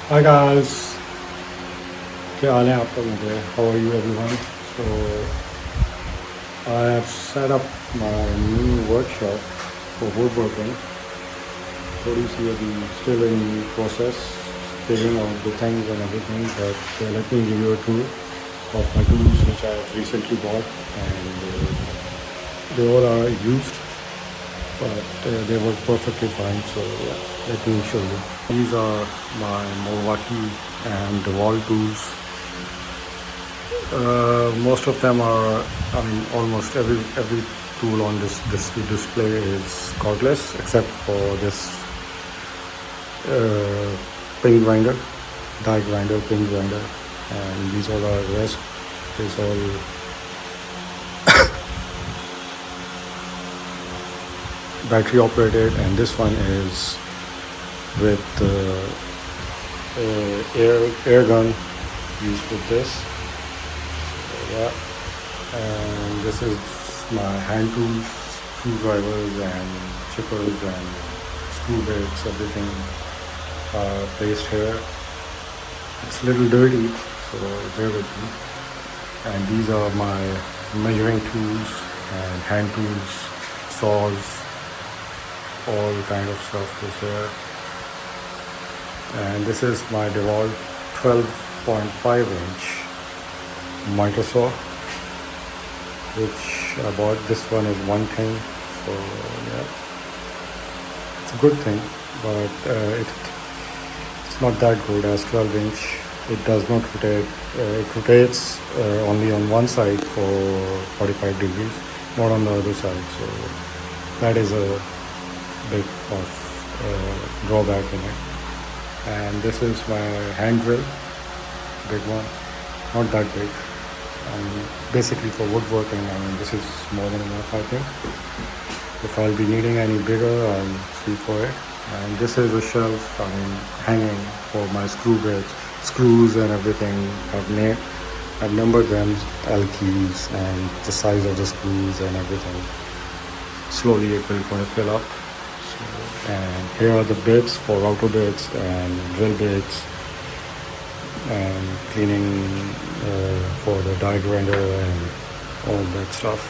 Hi guys, क्या हाल है आप लोगों के? How are you everyone? So I have set up my new workshop for woodworking. थोड़ी सी अभी still in process, figuring out the things and everything. But let me give you a tour of my tools which I have recently bought, and they all are used, but they work perfectly fine. So yeah, let me show you. These are my Milwaukee and Dewalt tools. Most of them are, I mean, almost every tool on this display is cordless, except for this pin grinder, die grinder, pin grinder, and these all are rest. Is all battery operated, and this one is with air gun used with this. So, yeah. And this is my hand tools, screwdrivers and chippers and screw bits, everything placed here. It's a little dirty, so bear with me. And these are my measuring tools and hand tools, saws, all kind of stuff is there. And this is my Dewalt 12.5 inch miter saw, which I bought. This one is 110, so yeah, it's a good thing, but it's not that good as 12 inch. It does not rotate. It rotates only on one side for 45 degrees, not on the other side. So that is a big of drawback in it. And this is my hand drill, big one, not that big. Basically for woodworking, I mean, this is more than enough, I think. If I'll be needing any bigger, I'll see for it. And this is a shelf, I mean, hanging for my screw bits, screws and everything. I've numbered them, L keys and the size of the screws and everything. Slowly it will going to fill up. So, and here are the bits for router bits and drill bits and cleaning for the die grinder and all that stuff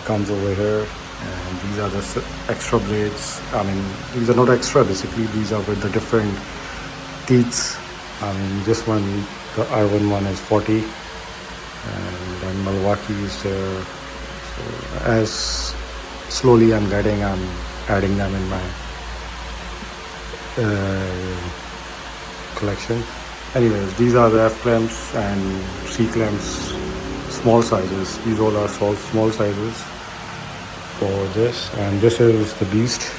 comes over here. And these are the extra blades. I mean, these are not extra, basically these are with the different teeth. I mean, this one, the iron one is 40, and then Milwaukee is there. So as slowly I'm adding them in my collection. Anyways, these are the F clamps and C clamps, small sizes. These all are small sizes for this. And this is the beast,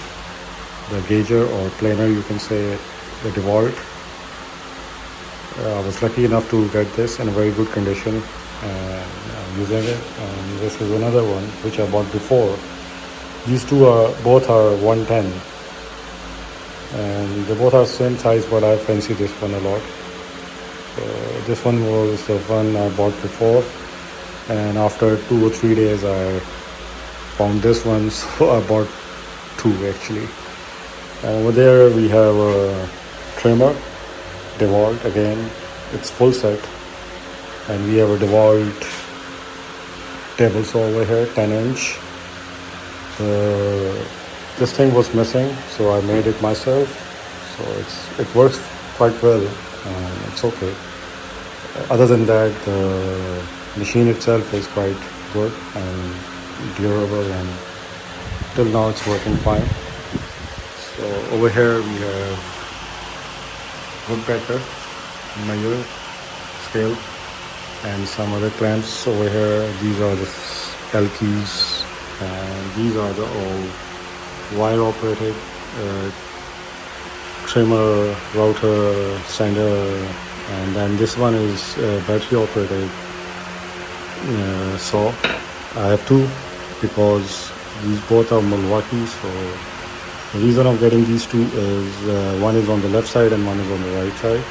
the gauger or planer, you can say, the Dewalt. I was lucky enough to get this in a very good condition, and I'm using it. And this is another one which I bought before. These two are both are 110, and they both are same size, but I fancy this one a lot. This one was the one I bought before, and after 2 or 3 days I found this one, so I bought two actually. And over there we have a trimmer, Dewalt again, it's full set, and we have a Dewalt table saw over here, 10 inch. This thing was missing, so I made it myself. So it works quite well, and it's okay. Other than that, the machine itself is quite good and durable, and till now it's working fine. So over here we have woodpecker, measure, scale, and some other clamps over here. These are the L keys, and these are the all wire operated trimmer, router, sander, and then this one is battery operated saw. I have two because these both are Milwaukee. So the reason of getting these two is one is on the left side and one is on the right side,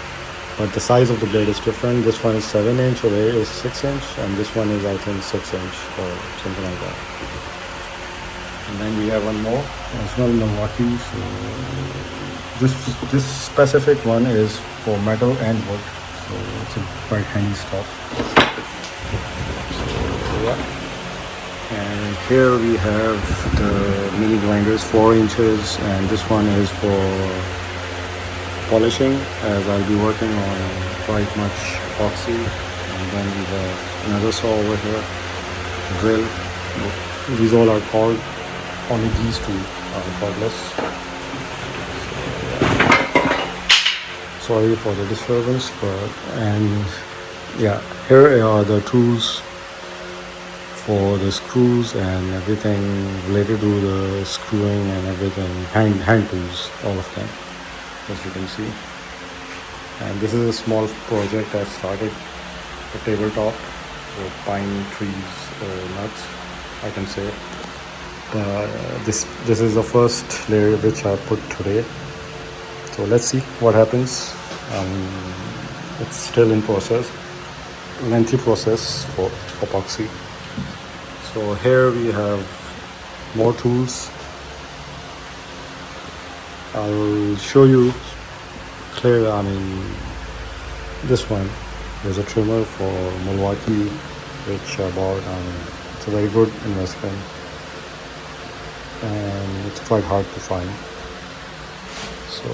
but the size of the blade is different. This one is 7 inch, over here is 6 inch, and this one is I think 6 inch or something like that. And then we have one more. It's not Milwaukee, so this specific one is for metal and wood, so it's a quite handy stuff. So yeah. And here we have the mini grinders, 4 inches, and this one is for polishing, as I'll be working on quite much epoxy. And then we have another saw over here, drill. These all are called, only these two are cordless. Sorry for the disturbance, but and yeah, here are the tools for the screws and everything related to the screwing and everything, hand tools, all of them, as you can see. And this is a small project I started, a tabletop with pine trees, nuts, I can say. But this is the first layer which I put today. So let's see what happens. It's still in process, lengthy process for epoxy. So here we have more tools. I'll show you clear. This one is a trimmer for Milwaukee, which I bought. It's a very good investment, and it's quite hard to find. So,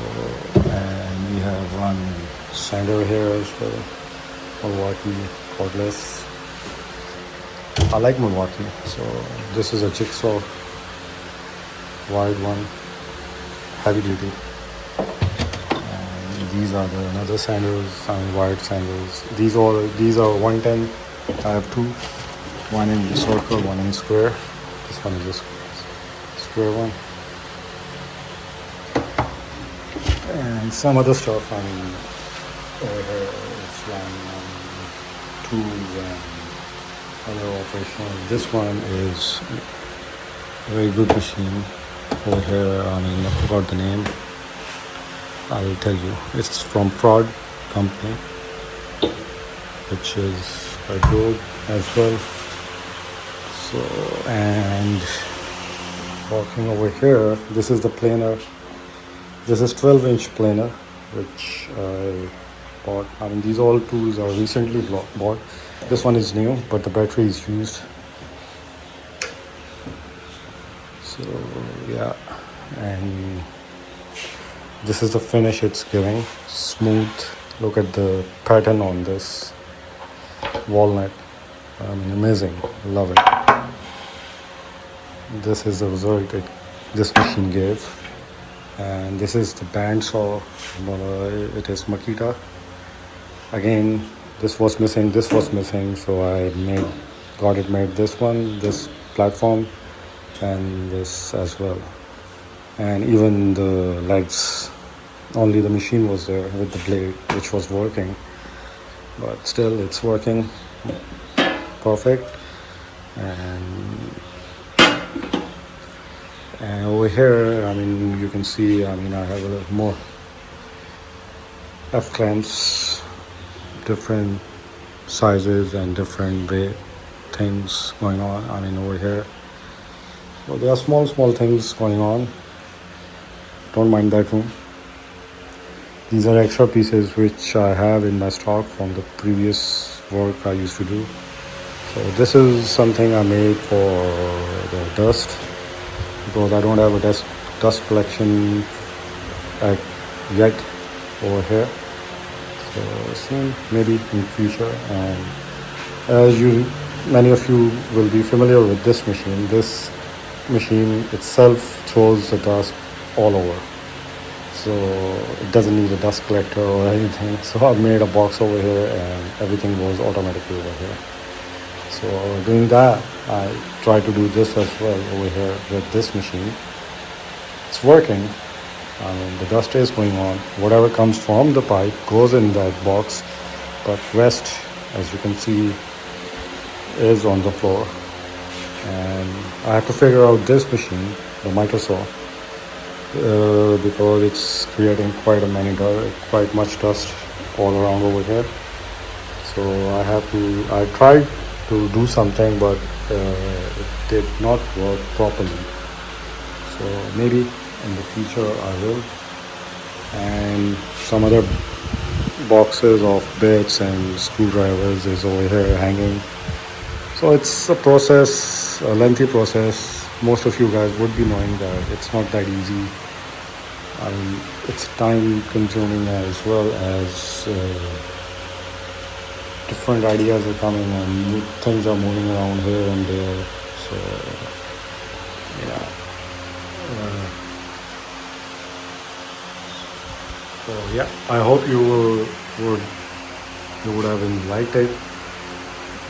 and we have one sander here as well, Milwaukee cordless. I like Milwaukee. So this is a jigsaw, wide one, heavy duty. And these are the another sanders, wide sanders. These are 110. I have two, one in circle, one in square. This one is a square one. And some other stuff. Over here is one tools and other operational. This one is a very good machine. Over here, I forgot the name. I'll tell you. It's from Fraud Company, which is quite good as well. So, and walking over here, this is the planer. This is 12-inch planer, which I bought. These all tools are recently bought. This one is new, but the battery is used. So yeah, and this is the finish it's giving. Smooth. Look at the pattern on this walnut. Amazing. Love it. This is the result this machine gave. And this is the band saw. It is Makita. Again, this was missing, so I got it made. This one, this platform, and this as well. And even the legs, only the machine was there with the blade, which was working. But still, it's working perfect. And over here, you can see, I have a little more F clamps, different sizes and different things going on. Over here, so there are small things going on. Don't mind that room. These are extra pieces which I have in my stock from the previous work I used to do. So this is something I made for the dust, because I don't have a dust collection yet over here. So soon, maybe in future. And as many of you will be familiar with this machine. This machine itself throws the dust all over, so it doesn't need a dust collector or anything. So I've made a box over here, and everything goes automatically over here. So doing that, I try to do this as well over here with this machine. It's working. The dust is going on. Whatever comes from the pipe goes in that box, but rest, as you can see, is on the floor. And I have to figure out this machine, the Miter saw, because it's creating quite much dust all around over here. So I tried to do something, but it did not work properly. So maybe in the future I will. and some other boxes of bits and screwdrivers is over here hanging. So it's a process, a lengthy process. Most of you guys would be knowing that it's not that easy. I mean, it's time consuming as well as different ideas are coming and things are moving around here and there. So yeah. Uh, so yeah, I hope would you would have liked it.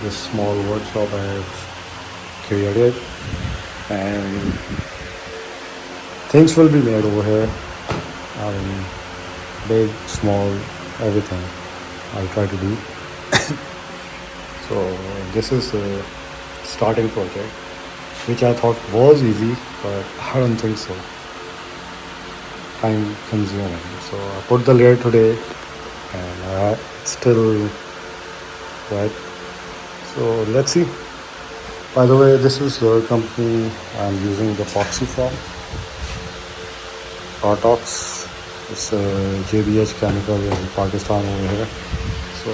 This small workshop I have created, and things will be made over here. I mean, big, small, everything. I'll try to do. So this is a starting project, which I thought was easy, but I don't think so. Time consuming. So I put the layer today, and it's still wet. So let's see. By the way, this is the company I'm using the epoxy from. Artox. It's a JBH chemical in Pakistan over here. So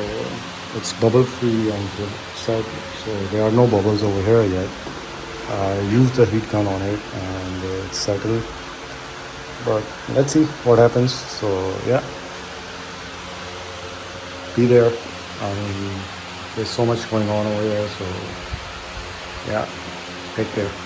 it's bubble free on the side. So there are no bubbles over here yet. I used the heat gun on it and it's settled. But let's see what happens. So yeah, be there. I mean, there's so much going on over here. So yeah, take care.